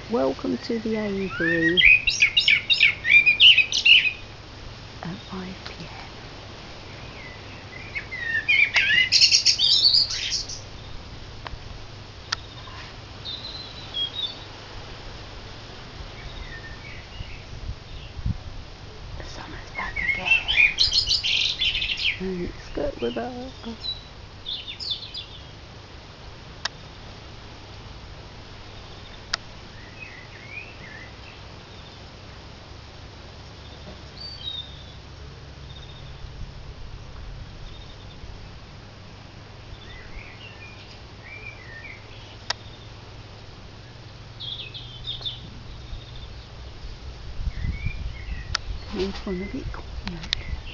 Welcome to the aviary at 5 PM. The summer's back again. And it's good with her. Come on, a bit quiet.